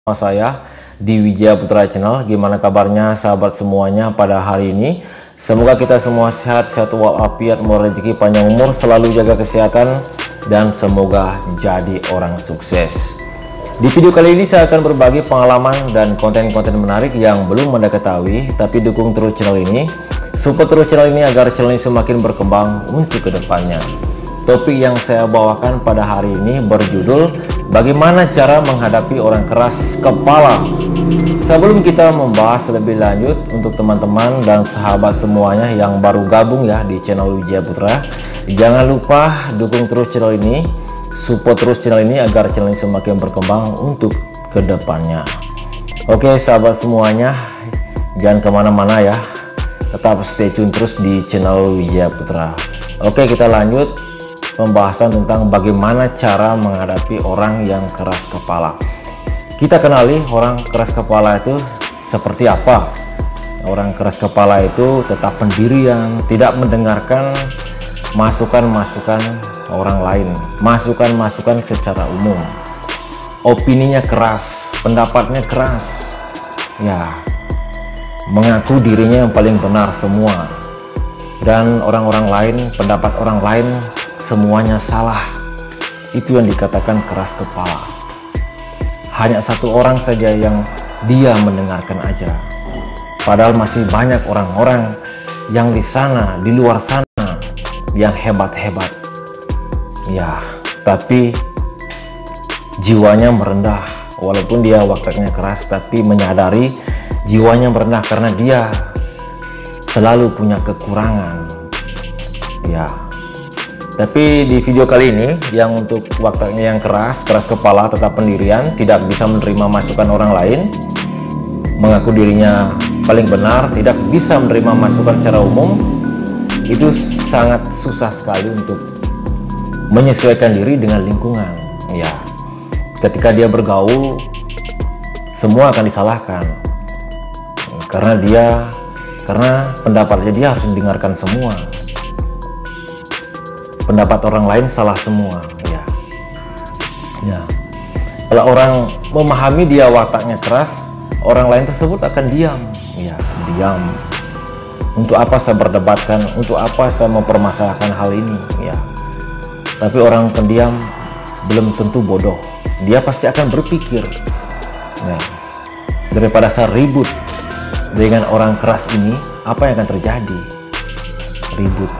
Saya di Wijaya Putra Channel. Gimana kabarnya sahabat semuanya pada hari ini? Semoga kita semua sehat walafiat, murah rezeki, panjang umur, selalu jaga kesehatan, dan semoga jadi orang sukses. Di video kali ini saya akan berbagi pengalaman dan konten-konten menarik yang belum Anda ketahui, tapi dukung terus channel ini, support terus channel ini agar channel ini semakin berkembang untuk kedepannya. Topik yang saya bawakan pada hari ini berjudul bagaimana cara menghadapi orang keras kepala. Sebelum kita membahas lebih lanjut, untuk teman-teman dan sahabat semuanya yang baru gabung ya di channel Wijaya Putra, jangan lupa dukung terus channel ini, support terus channel ini agar channel ini semakin berkembang untuk kedepannya. Oke sahabat semuanya, jangan kemana-mana ya, tetap stay tune terus di channel Wijaya Putra. Oke, kita lanjut pembahasan tentang bagaimana cara menghadapi orang yang keras kepala. Kita kenali orang keras kepala itu seperti apa. Orang keras kepala itu tetap pendirian, tidak mendengarkan masukan-masukan orang lain, masukan-masukan secara umum. Opininya keras, pendapatnya keras, ya, mengaku dirinya yang paling benar semua, dan orang-orang lain, pendapat orang lain semuanya salah. Itu yang dikatakan keras kepala. Hanya satu orang saja yang dia mendengarkan aja, padahal masih banyak orang-orang yang di sana, di luar sana, yang hebat-hebat ya, tapi jiwanya merendah. Walaupun dia wataknya keras, tapi menyadari jiwanya merendah karena dia selalu punya kekurangan ya. Tapi di video kali ini, yang untuk wataknya yang keras kepala, tetap pendirian, tidak bisa menerima masukan orang lain, mengaku dirinya paling benar, tidak bisa menerima masukan secara umum, itu sangat susah sekali untuk menyesuaikan diri dengan lingkungan ya. Ketika dia bergaul, semua akan disalahkan karena pendapatnya dia harus didengarkan semua. Pendapat orang lain salah semua ya. Kalau orang memahami dia wataknya keras, orang lain tersebut akan diam ya, diam. Untuk apa saya berdebatkan, untuk apa saya mempermasalahkan hal ini ya. Tapi orang pendiam belum tentu bodoh, dia pasti akan berpikir ya, daripada saya ribut dengan orang keras ini, apa yang akan terjadi? Ribut,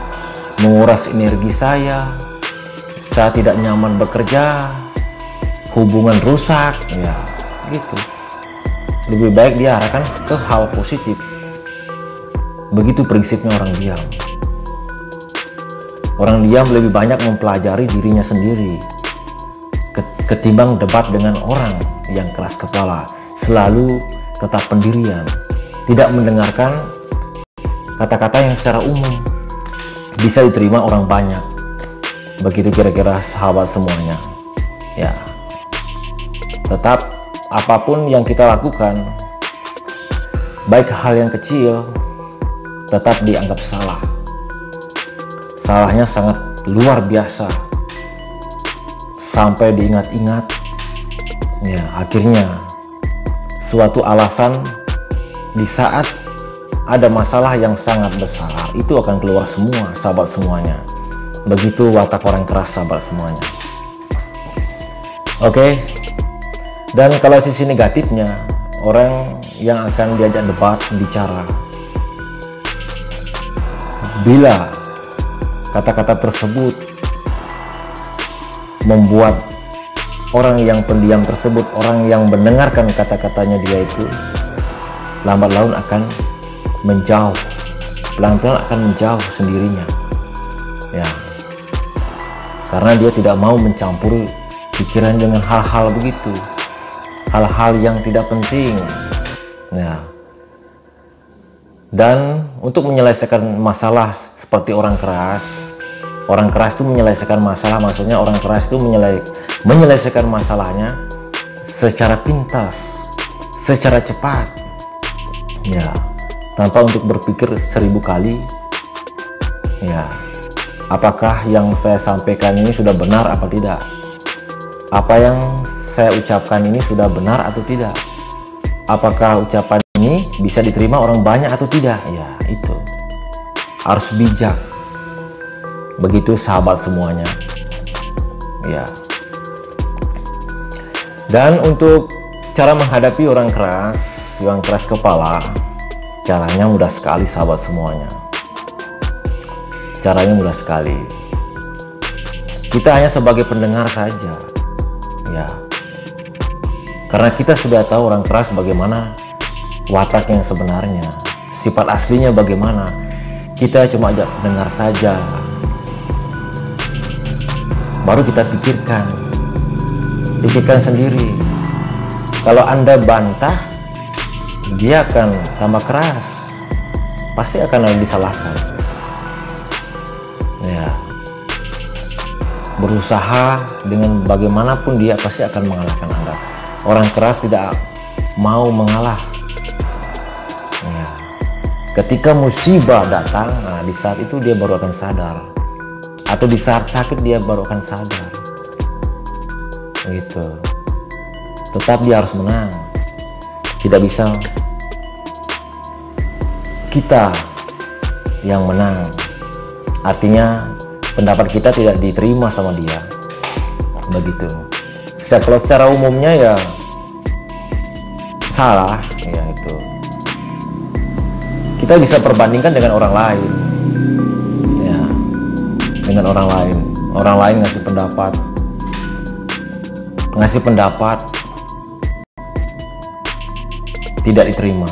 menguras energi saya tidak nyaman bekerja, hubungan rusak ya, gitu. Lebih baik dia arahkan ke hal positif. Begitu prinsipnya orang diam. Orang diam lebih banyak mempelajari dirinya sendiri ketimbang debat dengan orang yang keras kepala. Selalu tetap pendirian, tidak mendengarkan kata-kata yang secara umum bisa diterima orang banyak. Begitu kira-kira sahabat semuanya ya. Tetap apapun yang kita lakukan, baik hal yang kecil, tetap dianggap salah. Salahnya sangat luar biasa sampai diingat-ingat ya, akhirnya suatu alasan di saat ada masalah yang sangat besar itu akan keluar semua sahabat semuanya. Begitu watak orang keras sahabat semuanya. Oke. Dan kalau sisi negatifnya, orang yang akan diajak debat, bicara, bila kata-kata tersebut membuat orang yang pendiam tersebut, orang yang mendengarkan kata-katanya dia itu lambat laun akan menjauh, pelan-pelan akan menjauh sendirinya ya, karena dia tidak mau mencampur pikiran dengan hal-hal begitu, hal-hal yang tidak penting ya. Dan untuk menyelesaikan masalah seperti orang keras itu menyelesaikan masalah, maksudnya orang keras itu menyelesaikan masalahnya secara pintas, secara cepat ya, tanpa untuk berpikir 1000 kali ya, apakah yang saya sampaikan ini sudah benar apa tidak, apa yang saya ucapkan ini sudah benar atau tidak? Apakah ucapan ini bisa diterima orang banyak atau tidak? Ya, itu harus bijak. Begitu sahabat semuanya. Ya. Dan untuk cara menghadapi orang keras kepala, caranya mudah sekali sahabat semuanya. Caranya mudah sekali. Kita hanya sebagai pendengar saja, ya. Karena kita sudah tahu orang keras bagaimana watak yang sebenarnya, sifat aslinya bagaimana. Kita cuma aja dengar saja. Baru kita pikirkan sendiri. Kalau Anda bantah, dia akan tambah keras. Pasti akan disalahkan. Ya. Berusaha dengan bagaimanapun dia pasti akan mengalahkan Anda. Orang keras tidak mau mengalah. Ya. Ketika musibah datang, nah di saat itu dia baru akan sadar. Atau di saat sakit dia baru akan sadar. Gitu. Tetap dia harus menang. Tidak bisa kita yang menang. Artinya pendapat kita tidak diterima sama dia. Begitu. Kalau secara umumnya ya salah, ya itu. Kita bisa perbandingkan dengan orang lain. Ya. Dengan orang lain. Orang lain ngasih pendapat tidak diterima.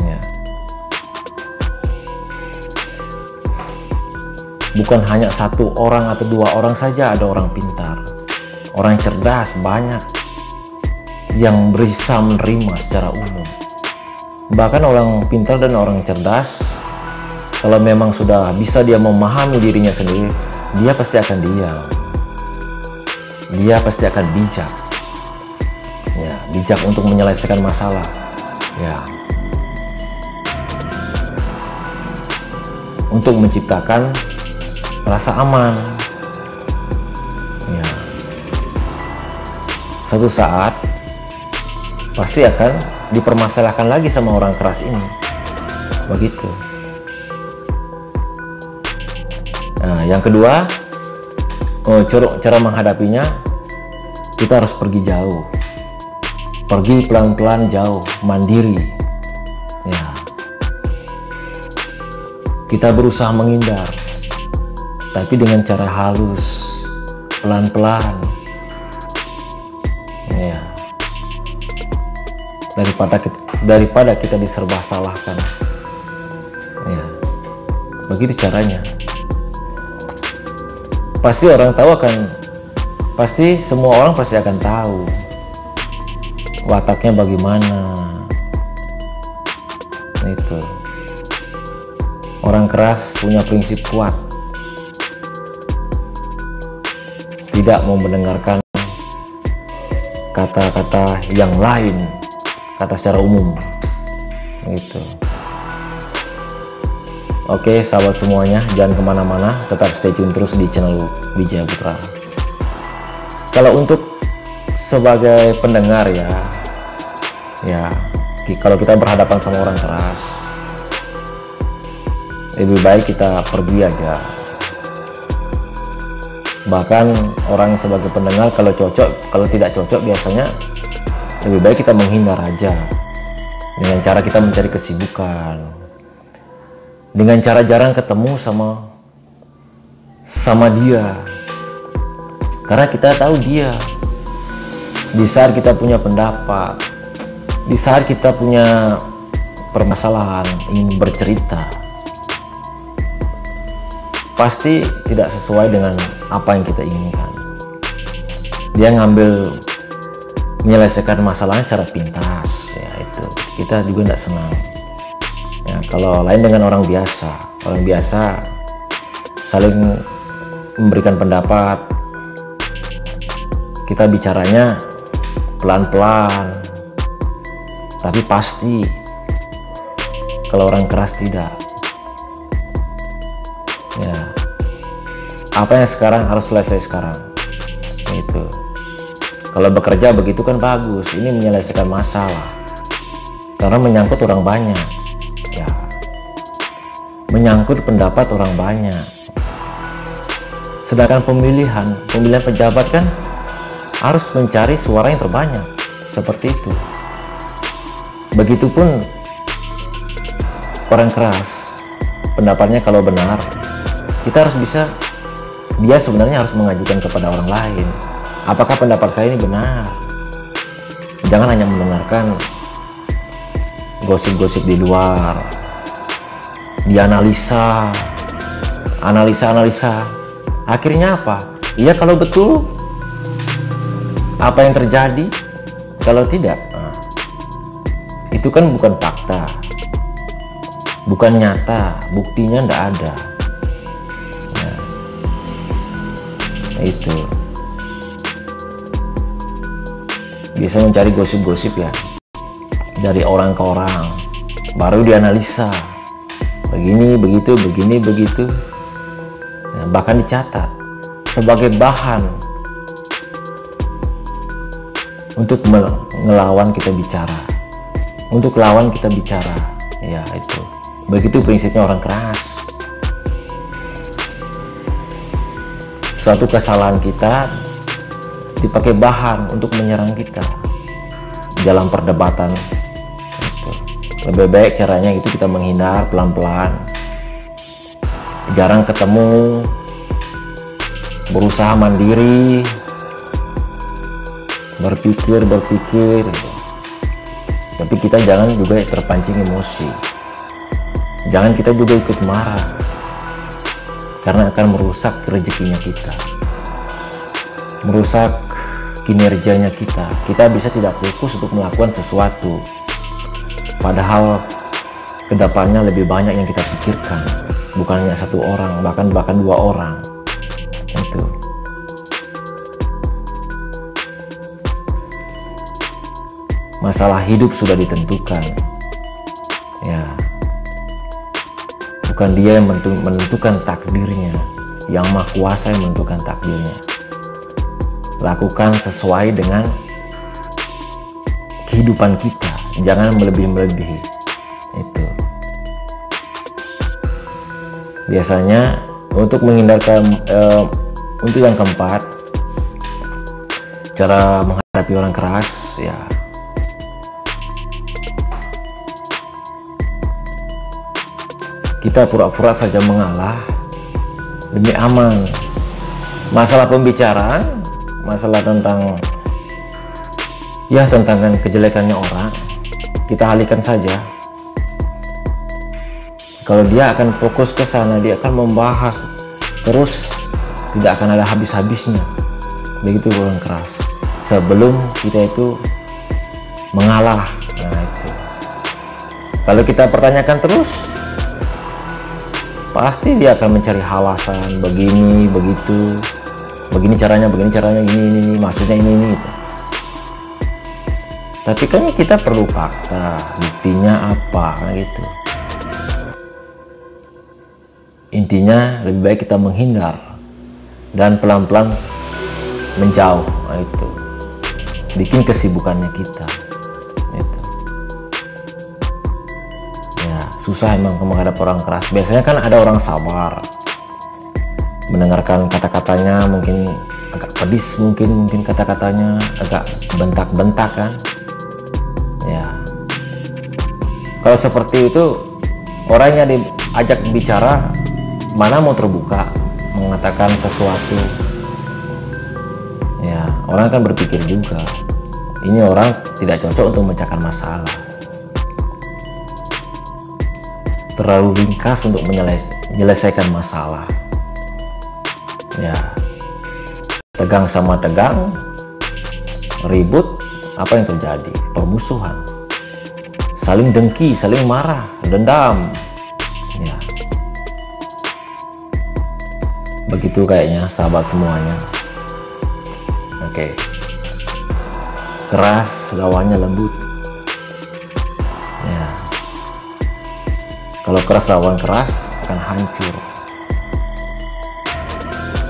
Ya. Bukan hanya satu orang atau dua orang saja, ada orang pintar, orang cerdas banyak yang bisa menerima secara umum. Bahkan orang pintar dan orang cerdas, kalau memang sudah bisa dia memahami dirinya sendiri, dia pasti akan diam. Dia pasti akan bijak. Ya, bijak untuk menyelesaikan masalah. Ya. Untuk menciptakan rasa aman. Ya. Suatu saat pasti akan dipermasalahkan lagi sama orang keras ini. Begitu. Nah, yang kedua, cara menghadapinya, kita harus pergi jauh. Pergi pelan-pelan jauh, mandiri. Ya. Kita berusaha menghindar, tapi dengan cara halus, pelan-pelan. Ya. Daripada kita diserba salahkan. Ya. Begitu caranya. Pasti semua orang pasti akan tahu wataknya bagaimana. Itu. Orang keras punya prinsip kuat. Tidak mau mendengarkan kata-kata yang lain, kata secara umum. Gitu. Oke sahabat semuanya, jangan kemana-mana, tetap stay tune terus di channel Wijaya Putra. Kalau untuk sebagai pendengar ya kalau kita berhadapan sama orang keras, lebih baik kita pergi aja. Bahkan orang sebagai pendengar kalau tidak cocok biasanya lebih baik kita menghindar aja, dengan cara kita mencari kesibukan, dengan cara jarang ketemu sama dia, karena kita tahu dia di saat kita punya pendapat, di saat kita punya permasalahan, ingin bercerita, pasti tidak sesuai dengan apa yang kita inginkan. Dia ngambil menyelesaikan masalahnya secara pintas, ya itu kita juga tidak senang. Ya, kalau lain dengan orang biasa saling memberikan pendapat, kita bicaranya pelan-pelan, tapi pasti. Kalau orang keras tidak. Ya, apa yang sekarang harus selesai sekarang. Itu. Kalau bekerja begitu kan bagus, ini menyelesaikan masalah. Karena menyangkut orang banyak. Ya. Menyangkut pendapat orang banyak. Sedangkan pemilihan pejabat kan harus mencari suara yang terbanyak. Seperti itu. Begitupun orang keras, pendapatnya kalau benar, kita harus bisa, dia sebenarnya harus mengajukan kepada orang lain. Apakah pendapat saya ini benar? Jangan hanya mendengarkan gosip-gosip di luar, dianalisa, analisa. Akhirnya apa? Iya kalau betul, apa yang terjadi? Kalau tidak, itu kan bukan fakta, bukan nyata, buktinya ndak ada. Nah, itu biasa mencari gosip-gosip ya, dari orang ke orang, baru dianalisa, begini begitu, begini begitu. Nah, bahkan dicatat sebagai bahan untuk melawan kita bicara, untuk lawan kita bicara. Ya itu, begitu prinsipnya orang keras. Suatu kesalahan kita dipakai bahan untuk menyerang kita dalam perdebatan. Lebih baik caranya itu kita menghindar pelan-pelan, jarang ketemu, berusaha mandiri, berpikir, tapi kita jangan juga terpancing emosi, jangan kita juga ikut marah, karena akan merusak rezekinya kita, merusak kinerjanya kita. Kita bisa tidak fokus untuk melakukan sesuatu, padahal kedepannya lebih banyak yang kita pikirkan, bukan hanya satu orang, bahkan dua orang. Itu masalah hidup sudah ditentukan, ya, bukan dia yang menentukan takdirnya, yang Maha Kuasa yang menentukan takdirnya. Lakukan sesuai dengan kehidupan kita, jangan melebihi. Itu biasanya untuk menghindarkan untuk yang keempat, cara menghadapi orang keras, ya, kita pura-pura saja mengalah demi aman. Masalah pembicaraan, masalah tentang kejelekannya orang, kita alihkan saja. Kalau dia akan fokus ke sana, dia akan membahas terus, tidak akan ada habis-habisnya. Begitu orang keras. Sebelum kita itu mengalah, nah itu. Kalau kita pertanyakan terus, pasti dia akan mencari alasan, begini, begitu, begini caranya, ini, maksudnya ini gitu. Tapi kan kita perlu fakta, buktinya apa, gitu. Intinya lebih baik kita menghindar dan pelan-pelan menjauh. Nah, itu bikin kesibukannya kita. Itu. Ya susah emang menghadap orang keras. Biasanya kan ada orang sabar, mendengarkan kata-katanya, mungkin agak pedis, mungkin kata-katanya agak bentak-bentak kan. Ya kalau seperti itu, orangnya diajak bicara, mana mau terbuka mengatakan sesuatu. Ya orang kan berpikir juga, ini orang tidak cocok untuk memecahkan masalah, terlalu ringkas untuk menyelesaikan masalah. Ya tegang sama tegang, ribut, apa yang terjadi? Permusuhan, saling dengki, saling marah, dendam. Ya begitu kayaknya sahabat semuanya. Oke. Keras lawannya lembut. Ya kalau keras lawan keras akan hancur.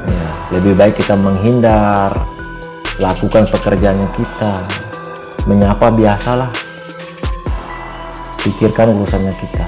Ya lebih baik kita menghindar, lakukan pekerjaan kita, menyapa biasalah, pikirkan urusannya kita.